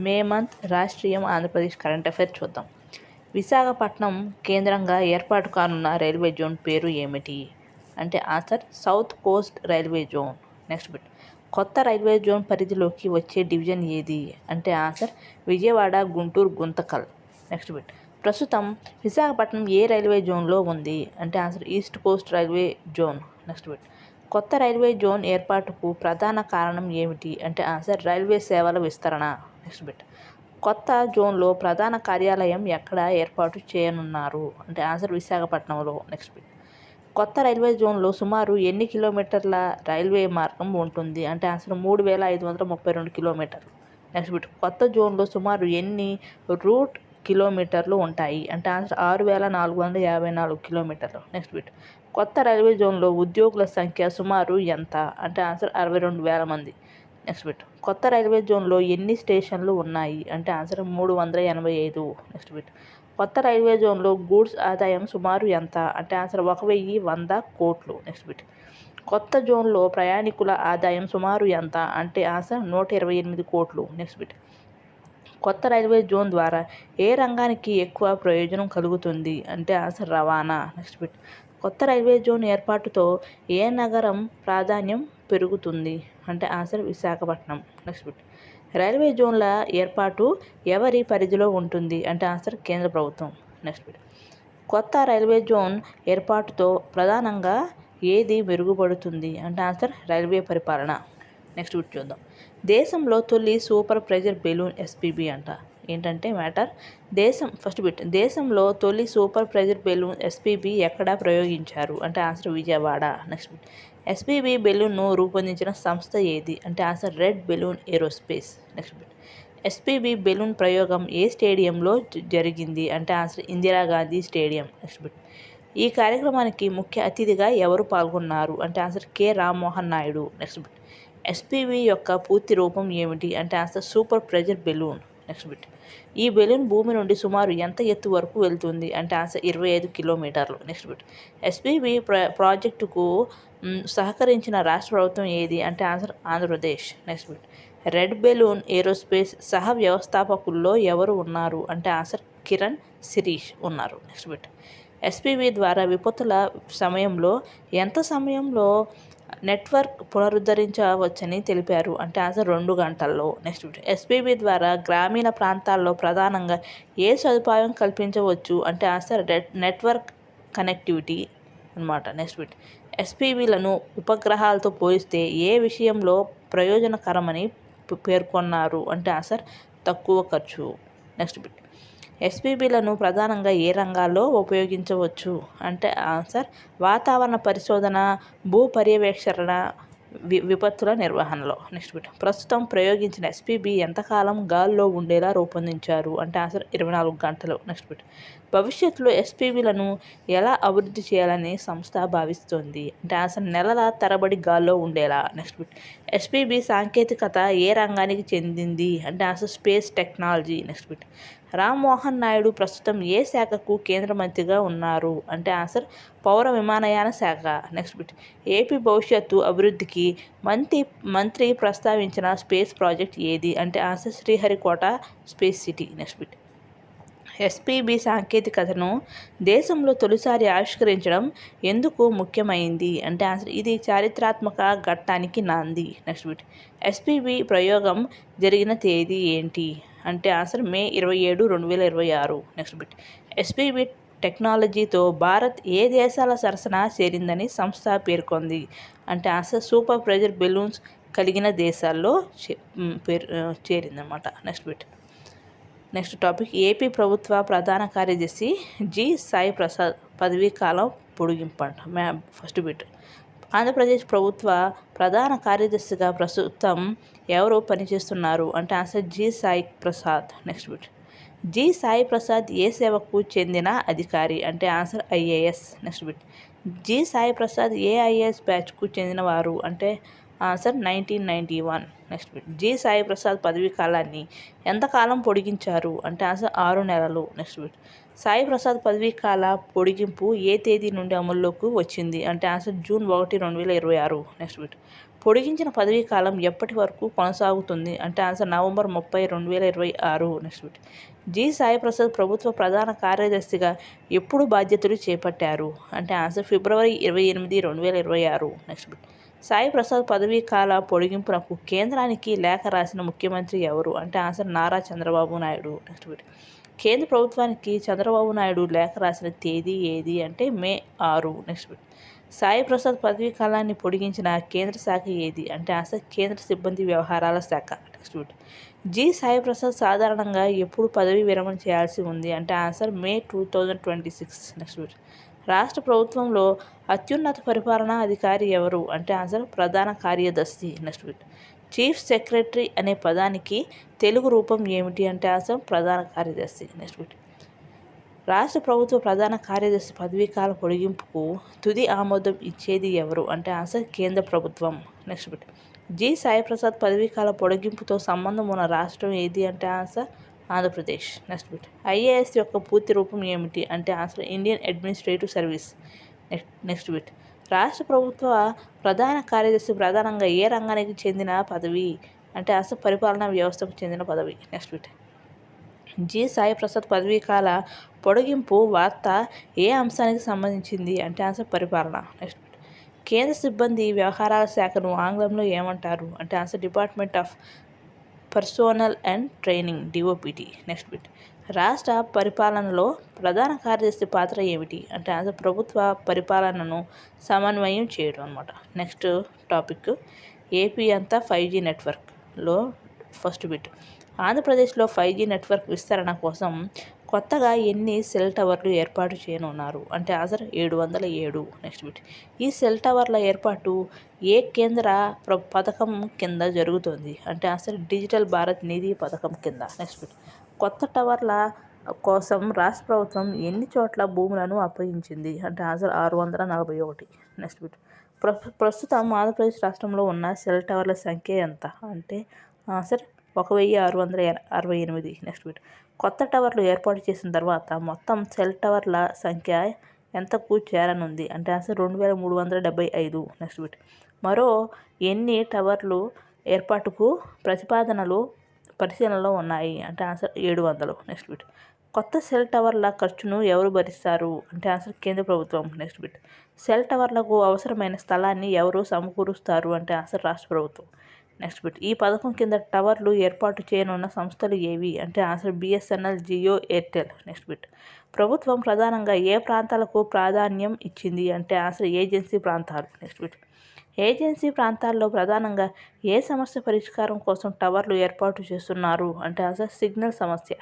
మే month రాష్ట్రీయం Andhra Pradesh current affair చూద్దాం. విశాఖపట్నం కేంద్రంగా ఏర్పాటు కానున్న రైల్వే జోన్ పేరు ఏమిటి? అంటే answer south Coast railway zone. Next bit, కొత్త రైల్వే జోన్ పరిధిలోకి వచ్చే డివిజన్ ఏది? అంటే answer Vijayawada, Guntur, Guntakal. Next bit, ప్రస్తుతం విశాఖపట్నం ఏ రైల్వే జోన్లో ఉంది? అంటే answer east Coast railway zone. Next bit, కొత్త రైల్వే జోన్ ఏర్పాటుకు ప్రధాన కారణం ఏమిటి? అంటే ఆన్సర్ రైల్వే సేవల విస్తరణ. నెక్స్ట్ బిట్, కొత్త జోన్లో ప్రధాన కార్యాలయం ఎక్కడ ఏర్పాటు చేయనున్నారు? అంటే ఆన్సర్ విశాఖపట్నంలో. నెక్స్ట్ బిట్, కొత్త రైల్వే జోన్లో సుమారు ఎన్ని కిలోమీటర్ల రైల్వే మార్గం ఉంటుంది? అంటే ఆన్సర్ 3532 కిలోమీటర్లు. నెక్స్ట్ బిట్, కొత్త జోన్లో సుమారు ఎన్ని రూట్ కిలోమీటర్లు ఉంటాయి? అంటే ఆన్సర్ 6454 కిలోమీటర్లు. నెక్స్ట్ బిట్, కొత్త రైల్వే జోన్లో ఉద్యోగుల సంఖ్య సుమారు ఎంత? అంటే ఆన్సర్ 62,000 మంది. నెక్స్ట్ బిట్, కొత్త రైల్వే జోన్లో ఎన్ని స్టేషన్లు ఉన్నాయి? అంటే ఆన్సర్ 385. నెక్స్ట్ బిట్, కొత్త రైల్వే జోన్లో గూడ్స్ ఆదాయం సుమారు ఎంత? అంటే ఆన్సర్ 1100 కోట్లు. నెక్స్ట్ బిట్, కొత్త జోన్లో ప్రయాణికుల ఆదాయం సుమారు ఎంత? అంటే ఆన్సర్ 128 కోట్లు. నెక్స్ట్ బిట్, కొత్త రైల్వే జోన్ ద్వారా ఏ రంగానికి ఎక్కువ ప్రయోజనం కలుగుతుంది? అంటే ఆన్సర్ రవాణా. నెక్స్ట్ బిట్, కొత్త రైల్వే జోన్ ఏర్పాటుతో ఏ నగరం ప్రాధాన్యం పెరుగుతుంది? అంటే answer Visakhapatnam. Next bit, railway జోన్ల ఏర్పాటు ఎవరి పరిధిలో ఉంటుంది? అంటే ఆన్సర్ కేంద్ర ప్రభుత్వం. నెక్స్ట్ బిట్, కొత్త రైల్వే జోన్ ఏర్పాటుతో ప్రధానంగా ఏది మెరుగుపడుతుంది? అంటే ఆన్సర్ రైల్వే పరిపాలన. నెక్స్ట్ బిట్ చూద్దాం. దేశంలో తొలి సూపర్ ప్రెజర్ బెలూన్ ఎస్పీబీ అంట. ఏంటంటే మ్యాటర్, ఫస్ట్ బిట్, దేశంలో తొలి సూపర్ ప్రెజర్ బెలూన్ ఎస్పీబీ ఎక్కడ ప్రయోగించారు? అంటే answer Vijayawada. Next bit, SPB బెలూన్ను రూపొందించిన సంస్థ ఏది? అంటే answer red balloon aerospace. Next bit, SPB balloon ప్రయోగం ఏ స్టేడియంలో జరిగింది? అంటే answer Indira Gandhi stadium. Next bit, ఈ కార్యక్రమానికి ముఖ్య అతిథిగా ఎవరు పాల్గొన్నారు? అంటే answer K Rammohan Naidu. Next bit, SPB యొక్క పూర్తి రూపం ఏమిటి? అంటే answer super pressure balloon. Next bit, ఈ బెలూన్ భూమి నుండి సుమారు ఎంత ఎత్తు వరకు వెళ్తుంది? అంటే ఆన్సర్ 25 కిలోమీటర్లు. నెక్స్ట్ బిట్, ఎస్పీబీ ప్రాజెక్టుకు సహకరించిన రాష్ట్ర ప్రభుత్వం ఏది? అంటే answer Andhra Pradesh. Next bit, red balloon aerospace సహ వ్యవస్థాపకుల్లో ఎవరు ఉన్నారు? అంటే ఆన్సర్ కిరణ్ శిరీష్ ఉన్నారు. నెక్స్ట్ బిట్, ఎస్పీబీ ద్వారా విపత్తుల సమయంలో ఎంత సమయంలో నెట్వర్క్ పునరుద్ధరించవచ్చని తెలిపారు? అంటే ఆన్సర్ 2 గంటల్లో. నెక్స్ట్ బిట్, ఎస్పీబీ ద్వారా గ్రామీణ ప్రాంతాల్లో ప్రధానంగా ఏ సదుపాయం కల్పించవచ్చు? అంటే ఆన్సర్ నెట్వర్క్ కనెక్టివిటీ అన్నమాట. నెక్స్ట్ బిట్, ఎస్పీబీలను ఉపగ్రహాలతో పోలిస్తే ఏ విషయంలో ప్రయోజనకరమని పేర్కొన్నారు? అంటే ఆన్సర్ తక్కువ ఖర్చు. నెక్స్ట్ బిట్, ఎస్పీబీలను ప్రధానంగా ఏ రంగాల్లో ఉపయోగించవచ్చు? అంటే ఆన్సర్ వాతావరణ పరిశోధన, భూ పర్యవేక్షణ, విపత్తుల నిర్వహణలో. నెక్స్ట్ బిట్, ప్రస్తుతం ప్రయోగించిన ఎస్పీబీ ఎంతకాలం గాల్లో ఉండేలా రూపొందించారు? అంటే ఆన్సర్ 24 గంటలు. నెక్స్ట్ బిట్, భవిష్యత్తులో ఎస్పీబీలను ఎలా అభివృద్ధి చేయాలని సంస్థ భావిస్తోంది? అంటే ఆన్సర్ నెలల తరబడి గాల్లో ఉండేలా. నెక్స్ట్ బిట్, ఎస్పీబీ సాంకేతికత ఏ రంగానికి చెందింది? అంటే answer space technology. Next bit, Rammohan Naidu ప్రస్తుతం ఏ శాఖకు కేంద్ర మంత్రిగా ఉన్నారు? అంటే ఆన్సర్ పౌర విమానయాన శాఖ. నెక్స్ట్ బిట్, ఏపీ భవిష్యత్తు అభివృద్ధికి మంత్రి ప్రస్తావించిన స్పేస్ ప్రాజెక్ట్ ఏది? అంటే answer Sriharikota space city. Next bit, SPB సాంకేతికతను దేశంలో తొలిసారి ఆవిష్కరించడం ఎందుకు ముఖ్యమైంది? అంటే ఆన్సర్ ఇది చారిత్రాత్మక ఘట్టానికి నాంది. నెక్స్ట్ బిట్, ఎస్పీబీ ప్రయోగం జరిగిన తేదీ ఏంటి? అంటే ఆన్సర్ మే 27, 2026. నెక్స్ట్ బిట్, ఎస్పీబీ టెక్నాలజీతో భారత్ ఏ దేశాల సరసన చేరిందని సంస్థ పేర్కొంది? అంటే ఆన్సర్ సూపర్ ప్రెజర్ బెలూన్స్ కలిగిన దేశాల్లో చేరిందన్నమాట. నెక్స్ట్ టాపిక్, ఏపీ ప్రభుత్వ ప్రధాన కార్యదర్శి జి సాయి ప్రసాద్ పదవీ కాలం పొడిగింపంట. ఫస్ట్ బిట్, ఆంధ్రప్రదేశ్ ప్రభుత్వ ప్రధాన కార్యదర్శిగా ప్రస్తుతం ఎవరు పనిచేస్తున్నారు? అంటే answer G Sai Prasad. Next bit, G Sai Prasad ఏ సేవకు చెందిన అధికారి? అంటే answer IAS. Next bit, G Sai Prasad ఏ ఐఏఎస్ బ్యాచ్కు చెందినవారు? అంటే answer 1991. Next bit, G Sai Prasad పదవీ కాలాన్ని ఎంతకాలం పొడిగించారు? అంటే ఆన్సర్ 6 నెలలు. నెక్స్ట్ బిట్, సాయి ప్రసాద్ పదవీ కాల పొడిగింపు ఏ తేదీ నుండి అమల్లోకి వచ్చింది? అంటే ఆన్సర్ జూన్ 1, 2026. నెక్స్ట్ బిట్, పొడిగించిన పదవీ కాలం ఎప్పటి వరకు కొనసాగుతుంది అంటే answer November 30, 2026. Next bit. G Sai Prasad ప్రభుత్వ ప్రధాన కార్యదర్శిగా ఎప్పుడు బాధ్యతలు చేపట్టారు అంటే answer February 28, 2026. Next bit. Sai Prasad పదవీ కాల పొడిగింపునకు కేంద్రానికి లేఖ రాసిన ముఖ్యమంత్రి ఎవరు అంటే answer Nara Chandrababu Naidu. Next bit. కేంద్ర ప్రభుత్వానికి చంద్రబాబు నాయుడు లేఖ రాసిన తేదీ ఏది అంటే May 6. Next bit. Sai Prasad పదవీ కాలాన్ని పొడిగించిన కేంద్ర శాఖ ఏది అంటే ఆన్సర్ కేంద్ర సిబ్బంది వ్యవహారాల శాఖ. Next bit. G Sai Prasad సాధారణంగా ఎప్పుడు పదవీ విరమణ చేయాల్సి ఉంది అంటే ఆన్సర్ మే 2026. Next bit. రాష్ట్ర ప్రభుత్వంలో అత్యున్నత పరిపాలనా అధికారి ఎవరు అంటే ఆన్సర్ ప్రధాన కార్యదర్శి. Next bit. చీఫ్ సెక్రటరీ అనే పదానికి తెలుగు రూపం ఏమిటి అంటే ఆన్సర్ ప్రధాన కార్యదర్శి. Next bit. రాష్ట్ర ప్రభుత్వ ప్రధాన కార్యదర్శి పదవీకాల పొడిగింపుకు తుది ఆమోదం ఇచ్చేది ఎవరు అంటే ఆన్సర్ కేంద్ర ప్రభుత్వం. Next bit. G Sai Prasad పదవీకాల పొడిగింపుతో సంబంధం ఉన్న రాష్ట్రం ఏది అంటే answer Andhra Pradesh. Next bit. IAS యొక్క పూర్తి రూపం ఏమిటి అంటే answer Indian administrative service. Next bit. రాష్ట్ర ప్రభుత్వ ప్రధాన కార్యదర్శి ప్రధానంగా ఏ రంగానికి చెందిన పదవి అంటే ఆన్సర్ పరిపాలనా వ్యవస్థకు చెందిన పదవి. Next bit. G Sai Prasad పదవీకాల పొడిగింపు వార్త ఏ అంశానికి సంబంధించింది అంటే ఆన్సర్ పరిపాలన. Next bit. కేంద్ర సిబ్బంది వ్యవహారాల శాఖను ఆంగ్లంలో ఏమంటారు అంటే answer department of personnel and training DOPT. Next bit. రాష్ట్ర పరిపాలనలో ప్రధాన కార్యదర్శి పాత్ర ఏమిటి అంటే ఆన్సర్ ప్రభుత్వ పరిపాలనను సమన్వయం చేయడం అనమాట. నెక్స్ట్ టాపిక్ ఏపీ అంతా 5G నెట్వర్క్లో ఫస్ట్ బిట్. ఆంధ్రప్రదేశ్లో 5G నెట్వర్క్ విస్తరణ కోసం కొత్తగా ఎన్ని సెల్ టవర్లు ఏర్పాటు చేయనున్నారు అంటే ఆన్సర్ 707. Next bit. ఈ సెల్ టవర్ల ఏర్పాటు ఏ కేంద్ర పథకం కింద జరుగుతుంది అంటే ఆన్సర్ డిజిటల్ భారత్ నిధి పథకం కింద. Next bit. కొత్త టవర్ల కోసం రాష్ట్ర ప్రభుత్వం ఎన్ని చోట్ల భూములను అప్పగించింది అంటే ఆన్సర్ 641. Next bit. ప్రస్తుతం ఆంధ్రప్రదేశ్ రాష్ట్రంలో ఉన్న సెల్ టవర్ల సంఖ్య ఎంత అంటే ఆన్సర్ 1668. Next bit. కొత్త టవర్లు ఏర్పాటు చేసిన తర్వాత మొత్తం సెల్ టవర్ల సంఖ్య ఎంతకు చేరనుంది అంటే ఆన్సర్ 2375. Next bit. మరో ఎన్ని టవర్లు ఏర్పాటుకు పరిశీలనలో ఉన్నాయి అంటే ఆన్సర్ 700. Next bit. కొత్త సెల్ టవర్ల ఖర్చును ఎవరు భరిస్తారు అంటే ఆన్సర్ కేంద్ర ప్రభుత్వం. Next bit. సెల్ టవర్లకు అవసరమైన స్థలాన్ని ఎవరు సమకూరుస్తారు అంటే ఆన్సర్ రాష్ట్ర ప్రభుత్వం. Next bit. ఈ పథకం కింద టవర్లు ఏర్పాటు చేయనున్న సంస్థలు ఏవి అంటే answer BSNL, Jio, Airtel. Next bit. ప్రభుత్వం ప్రధానంగా ఏ ప్రాంతాలకు ప్రాధాన్యం ఇచ్చింది అంటే ఆన్సర్ ఏజెన్సీ ప్రాంతాలు. Next bit. ఏజెన్సీ ప్రాంతాల్లో ప్రధానంగా ఏ సమస్య పరిష్కారం కోసం టవర్లు ఏర్పాటు చేస్తున్నారు అంటే ఆన్సర్ సిగ్నల్ సమస్య.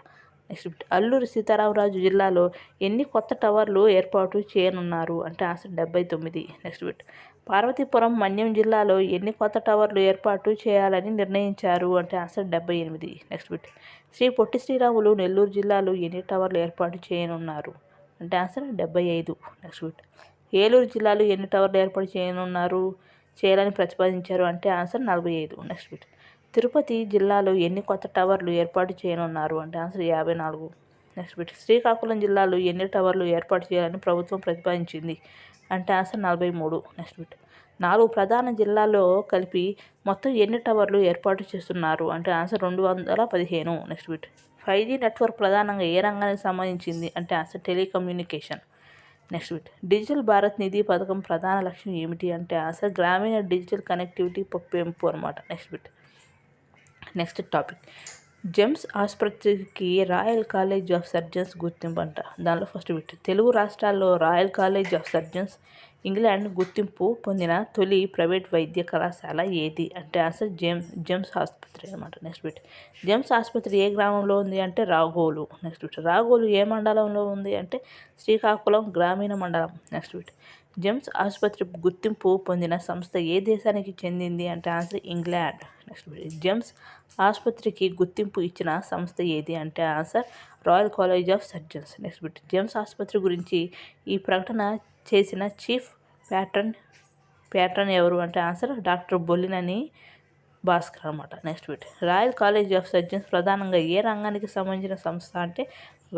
Next bit. అల్లూరి సీతారామరాజు జిల్లాలో ఎన్ని కొత్త టవర్లు ఏర్పాటు చేయనున్నారు అంటే answer 79. Next bit. Parvathipuram, Manyam జిల్లాలో ఎన్ని కొత్త టవర్లు ఏర్పాటు చేయాలని నిర్ణయించారు అంటే answer 78. Next bit. Sri Potti Sriramulu Nellore జిల్లాలో ఎన్ని టవర్లు ఏర్పాటు చేయనున్నారు అంటే ఆన్సర్ 75. Next bit. ఏలూరు జిల్లాలో ఎన్ని టవర్లు ఏర్పాటు చేయాలని ప్రతిపాదించారు అంటే ఆన్సర్ 45. Next bit. తిరుపతి జిల్లాలో ఎన్ని కొత్త టవర్లు ఏర్పాటు చేయనున్నారు అంటే ఆన్సర్ 54. Next bit. శ్రీకాకుళం జిల్లాలో ఎన్ని టవర్లు ఏర్పాటు చేయాలని ప్రభుత్వం ప్రతిపాదించింది అంటే ఆన్సర్ 43. Next bit. 4 ప్రధాన జిల్లాల్లో కలిపి మొత్తం ఎన్ని టవర్లు ఏర్పాటు చేస్తున్నారు అంటే answer 215. Next bit. 5G network ప్రధానంగా ఏ రంగానికి సంబంధించింది అంటే answer telecommunication. Next bit. Digital Bharat Nidhi పథకం ప్రధాన లక్ష్యం ఏమిటి అంటే ఆన్సర్ గ్రామీణ డిజిటల్ కనెక్టివిటీ పెంపు అనమాట. Next bit. Next topic Gems ఆసుపత్రికి రాయల్ కాలేజ్ ఆఫ్ సర్జన్స్ గుర్తింపు అంట. దానిలో ఫస్ట్ బిట్. తెలుగు రాష్ట్రాల్లో royal college of surgeons England గుర్తింపు పొందిన తొలి ప్రైవేట్ వైద్య కళాశాల ఏది అంటే ఆన్సర్ జెమ్స్ ఆసుపత్రి అనమాట. Next bit. జెమ్స్ ఆసుపత్రి ఏ గ్రామంలో ఉంది అంటే రాఘోలు. Next bit. రాఘోలు ఏ మండలంలో ఉంది అంటే శ్రీకాకుళం గ్రామీణ మండలం. Next bit. జెమ్స్ ఆసుపత్రి గుర్తింపు పొందిన సంస్థ ఏ దేశానికి చెందింది అంటే answer England. Next bit. Gems ఆసుపత్రికి గుర్తింపు ఇచ్చిన సంస్థ ఏది అంటే answer royal college of surgeons. Next bit. Gems ఆసుపత్రి గురించి ఈ ప్రకటన చేసిన చీఫ్ ప్యాట్రన్ ఎవరు అంటే ఆన్సర్ డాక్టర్ బొల్లినేని భాస్కర్ అనమాట. Next bit. Royal college of surgeons ప్రధానంగా ఏ రంగానికి సంబంధించిన సంస్థ అంటే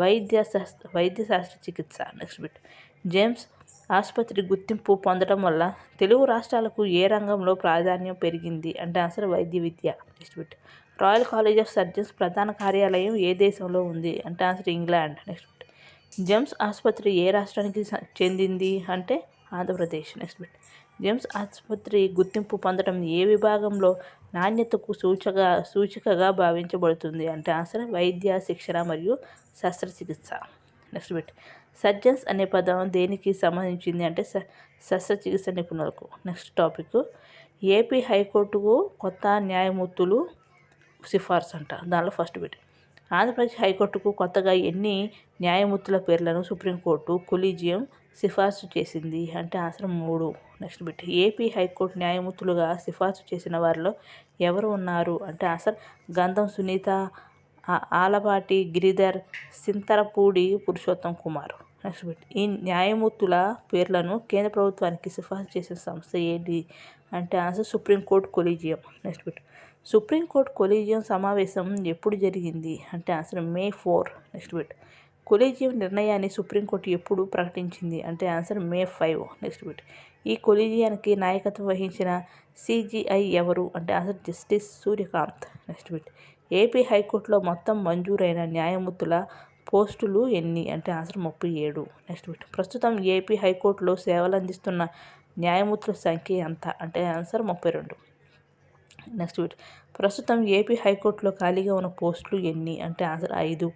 వైద్య శాస్త్ర చికిత్స. Next bit. జేమ్స్ ఆసుపత్రి గుర్తింపు పొందడం వల్ల తెలుగు రాష్ట్రాలకు ఏ రంగంలో ప్రాధాన్యం పెరిగింది అంటే ఆన్సర్ వైద్య విద్య. Next bit royal college of surgeons ప్రధాన కార్యాలయం ఏ దేశంలో ఉంది అంటే answer England. Next bit Gems ఆసుపత్రి ఏ రాష్ట్రానికి చెందింది అంటే ఆంధ్రప్రదేశ్. నెక్స్ట్ బిట్ జెమ్స్ ఆసుపత్రి గుర్తింపు పొందడం ఏ విభాగంలో నాణ్యతకు సూచికగా భావించబడుతుంది అంటే ఆన్సర్ వైద్య శిక్షణ మరియు శస్త్రచికిత్స. నెక్స్ట్ బిట్ సర్జన్స్ అనే పదం దేనికి సంబంధించింది అంటే శస్త్రచికిత్స నిపుణులకు. నెక్స్ట్ టాపిక్ ఏపీ హైకోర్టుకు కొత్త న్యాయమూర్తులు సిఫార్సు అంట. దానిలో ఫస్ట్ బిట్ ఆంధ్రప్రదేశ్ హైకోర్టుకు కొత్తగా ఎన్ని న్యాయమూర్తుల పేర్లను సుప్రీంకోర్టు కొలీజియం సిఫార్సు చేసింది అంటే answer 3. Next bit AP high court న్యాయమూర్తులుగా సిఫార్సు చేసిన వారిలో ఎవరు ఉన్నారు అంటే answer Gandham Sunitha, Alapati Giridhar, Sintharapudi Purushottam Kumar. Next bit ఈ న్యాయమూర్తుల పేర్లను కేంద్ర ప్రభుత్వానికి సిఫార్సు చేసిన సంస్థ ఏంటి అంటే answer supreme court collegium. Next bit supreme court collegium సమావేశం ఎప్పుడు జరిగింది అంటే answer May 4. Next bit collegium నిర్ణయాన్ని సుప్రీంకోర్టు ఎప్పుడు ప్రకటించింది అంటే ఆన్సర్ May 5. నెక్స్ట్ బిట్ ఈ కొలీజియానికి నాయకత్వం వహించిన CJI ఎవరు అంటే answer justice Suryakant. Next bit AP హైకోర్టులో మొత్తం మంజూరైన న్యాయమూర్తుల పోస్టులు ఎన్ని అంటే ఆన్సర్ 37. నెక్స్ట్ బిట్ ప్రస్తుతం ఏపీ హైకోర్టులో సేవలు అందిస్తున్న న్యాయమూర్తుల సంఖ్య ఎంత అంటే ఆన్సర్ 32. నెక్స్ట్ బిట్ ప్రస్తుతం ఏపీ హైకోర్టులో ఖాళీగా ఉన్న పోస్టులు ఎన్ని అంటే ఆన్సర్ 5.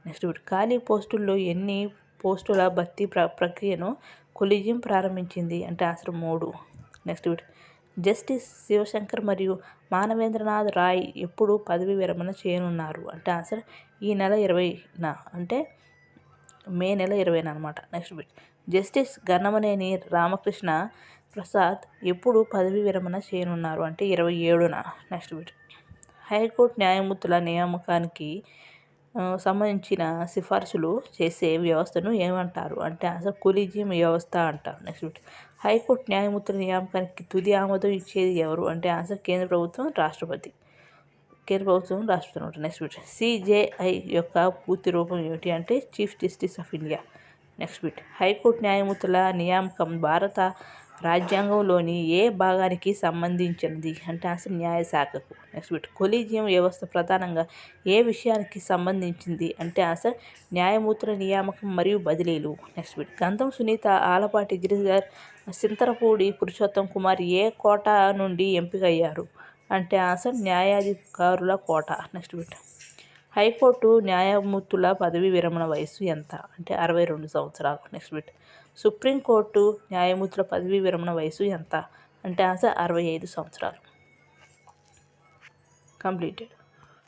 నెక్స్ట్ బిట్ ఖాళీ పోస్టుల్లో ఎన్ని పోస్టుల భర్తీ ప్రక్రియను కొలీజియం ప్రారంభించింది అంటే answer 3. Next bit justice Shivashankar మరియు మానవేంద్రనాథ్ రాయ్ ఎప్పుడు పదవి విరమణ చేయనున్నారు అంటే ఆన్సర్ ఈ నెల 20న అంటే మే నెల 20న అనమాట. Next bit justice Gannamaneni Ramakrishna Prasad ఎప్పుడు పదవి విరమణ చేయనున్నారు అంటే 27న. నెక్స్ట్ బిట్ హైకోర్టు న్యాయమూర్తుల నియామకానికి సంబంధించిన సిఫార్సులు చేసే వ్యవస్థను ఏమంటారు అంటే ఆన్సర్ కొలీజియం వ్యవస్థ అంటారు. నెక్స్ట్ బిట్ హైకోర్టు న్యాయమూర్తుల నియామకానికి తుది ఆమోదం ఇచ్చేది ఎవరు అంటే ఆన్సర్ కేంద్ర ప్రభుత్వం రాష్ట్రపతి. నెక్స్ట్ బిట్ CJI యొక్క పూర్తి రూపం ఏమిటి అంటే chief justice of India. Next bit high court న్యాయమూర్తుల నియామకం భారత రాజ్యాంగంలోని ఏ భాగానికి సంబంధించినది అంటే ఆన్సర్ న్యాయశాఖకు. నెక్స్ట్ బిట్ కొలీజియం వ్యవస్థ ప్రధానంగా ఏ విషయానికి సంబంధించింది అంటే ఆన్సర్ న్యాయమూర్తుల నియామకం మరియు బదిలీలు. నెక్స్ట్ బిట్ గంధం సునీత, ఆలపాటి గిరిధర్, సింతరపూడి పురుషోత్తం కుమార్ ఏ కోట నుండి ఎంపికయ్యారు అంటే ఆన్సర్ న్యాయాధికారుల కోట. నెక్స్ట్ బిట్ హైకోర్టు న్యాయమూర్తుల పదవీ విరమణ వయస్సు ఎంత అంటే 62 సంవత్సరాలు. నెక్స్ట్ బిట్ సుప్రీంకోర్టు న్యాయమూర్తుల పదవీ విరమణ వయస్సు ఎంత అంటే ఆన్సర్ 65 సంవత్సరాలు. కంప్లీటెడ్.